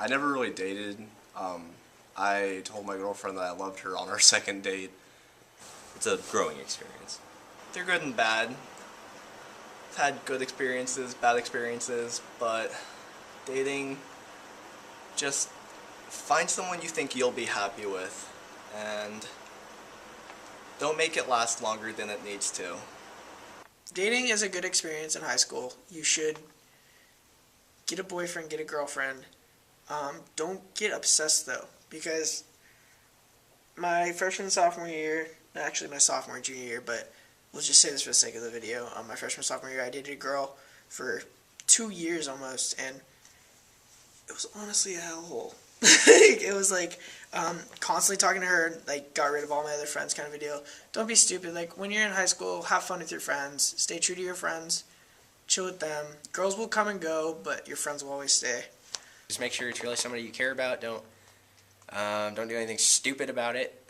I never really dated. I told my girlfriend that I loved her on our second date. It's a growing experience. They're good and bad. I've had good experiences, bad experiences, but dating, just find someone you think you'll be happy with, and don't make it last longer than it needs to. Dating is a good experience in high school. You should get a boyfriend, get a girlfriend. Don't get obsessed though, because my freshman and sophomore year, actually my sophomore and junior year, but let's just say this for the sake of the video. My freshman sophomore year, I dated a girl for 2 years almost, and it was honestly a hellhole. It was like constantly talking to her, like got rid of all my other friends kind of a deal. Don't be stupid. Like when you're in high school, have fun with your friends. Stay true to your friends. Chill with them. Girls will come and go, but your friends will always stay. Just make sure it's really somebody you care about. Don't do anything stupid about it.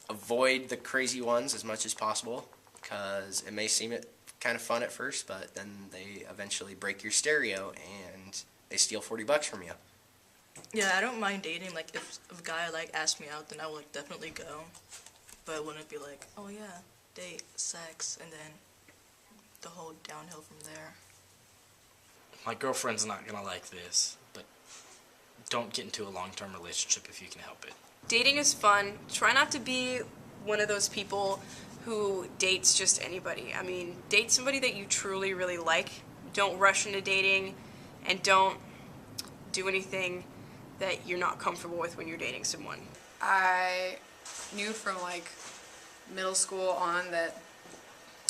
Avoid the crazy ones as much as possible, because it may seem kind of fun at first, but then they eventually break your stereo and they steal $40 from you. Yeah, I don't mind dating. Like, if a guy, like, asked me out, then I would, like, definitely go. But it wouldn't be like, oh, yeah, date, sex, and then the whole downhill from there. My girlfriend's not gonna like this, but don't get into a long-term relationship if you can help it. Dating is fun. Try not to be one of those people who dates just anybody. I mean, date somebody that you truly, really like. Don't rush into dating, and don't do anything that you're not comfortable with when you're dating someone. I knew from like middle school on that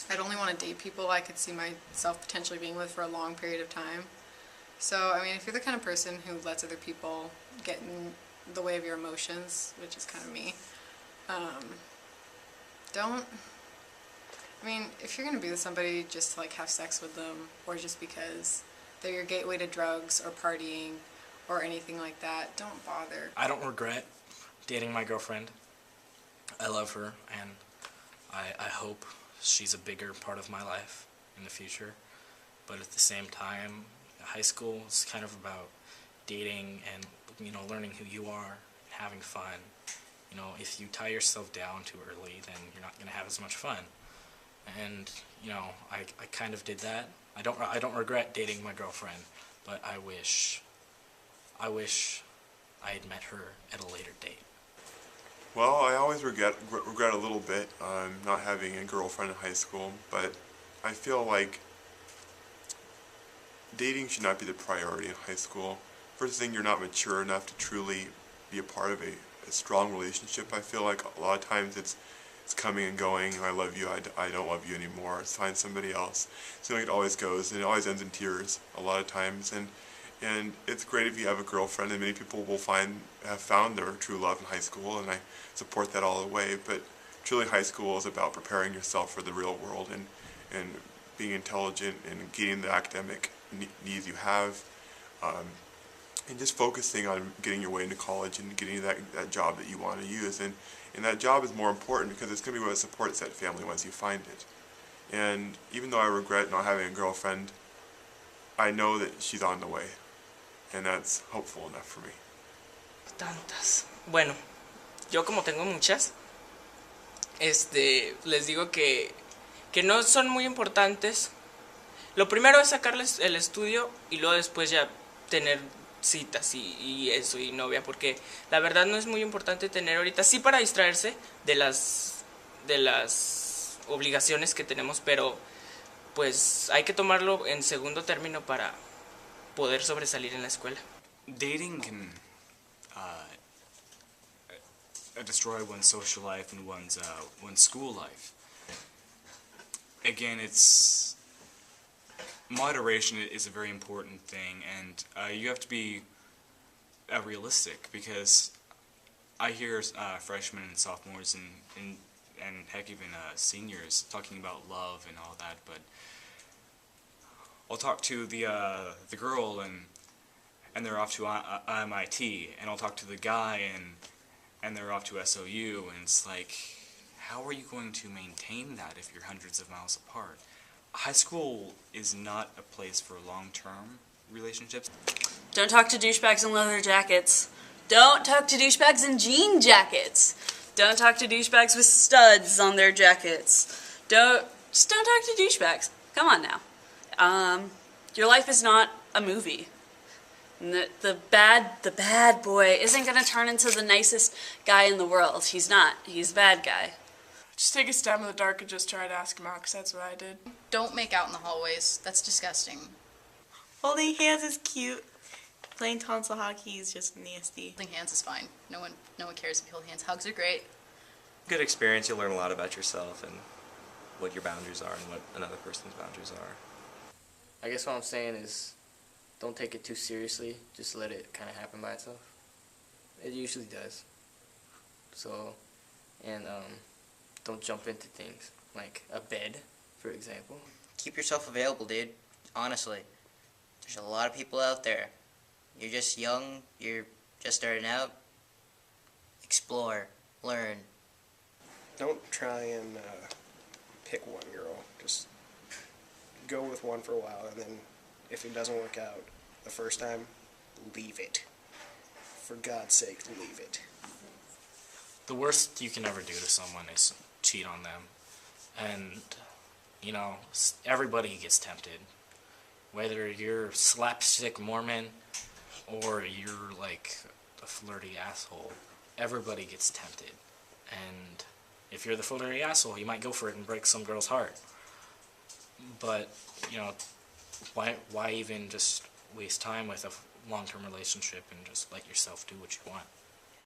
I'd only want to date people I could see myself potentially being with for a long period of time. So, I mean, if you're the kind of person who lets other people get in the way of your emotions, which is kind of me, if you're going to be with somebody just to like have sex with them, or just because they're your gateway to drugs or partying or anything like that, don't bother. I don't regret dating my girlfriend. I love her, and I hope she's a bigger part of my life in the future. But at the same time, high school is kind of about dating and, you know, learning who you are, having fun. You know, if you tie yourself down too early, then you're not going to have as much fun. And, you know, I kind of did that. I don't regret dating my girlfriend, but I wish I had met her at a later date. Well, I always regret a little bit not having a girlfriend in high school, but I feel like dating should not be the priority in high school. First thing, you're not mature enough to truly be a part of a strong relationship. I feel like a lot of times it's coming and going. I love you, I don't love you anymore. Let's find somebody else. It seems like it always goes, and it always ends in tears a lot of times. And it's great if you have a girlfriend, and many people will have found their true love in high school, and I support that all the way. But truly, high school is about preparing yourself for the real world and being intelligent and getting the academic needs you have, and just focusing on getting your way into college and getting that job that you want to use. And that job is more important because it's going to be what supports that family once you find it. And even though I regret not having a girlfriend, I know that she's on the way. And that's hopeful enough for me. Tantas. Bueno, yo como tengo muchas, les digo que no son muy importantes. Lo primero es sacarles el estudio y luego después ya tener citas y eso, y novia, porque la verdad no es muy importante tener ahorita, sí para distraerse de las obligaciones que tenemos, pero pues hay que tomarlo en segundo término para poder sobresalir en la escuela. Dating can destroy one's social life and one's school life. Again, moderation is a very important thing, and you have to be realistic, because I hear freshmen and sophomores and heck even seniors talking about love and all that, but I'll talk to the girl and they're off to MIT, and I'll talk to the guy and they're off to SOU, and it's like, how are you going to maintain that if you're hundreds of miles apart? High school is not a place for long-term relationships. Don't talk to douchebags in leather jackets. Don't talk to douchebags in jean jackets. Don't talk to douchebags with studs on their jackets. Just don't talk to douchebags. Come on now. Your life is not a movie. The bad boy isn't gonna turn into the nicest guy in the world. He's not. He's a bad guy. Just take a stab in the dark and just try to ask him out, 'cause that's what I did. Don't make out in the hallways. That's disgusting. Holding hands is cute. Playing tonsil hockey is just nasty. Holding hands is fine. No one cares if you hold hands. Hugs are great. Good experience. You'll learn a lot about yourself and what your boundaries are and what another person's boundaries are. I guess what I'm saying is, don't take it too seriously. Just let it kind of happen by itself. It usually does. So, and don't jump into things like a bed, for example. Keep yourself available, dude. Honestly, there's a lot of people out there. You're just young. You're just starting out. Explore, learn. Don't try and pick one girl. Just go with one for a while, and then if it doesn't work out the first time, leave it. For God's sake, leave it. The worst you can ever do to someone is cheat on them. And, you know, everybody gets tempted. Whether you're slapstick Mormon or you're like a flirty asshole, everybody gets tempted. And if you're the flirty asshole, you might go for it and break some girl's heart. But, you know, why even just waste time with a long-term relationship and just let yourself do what you want?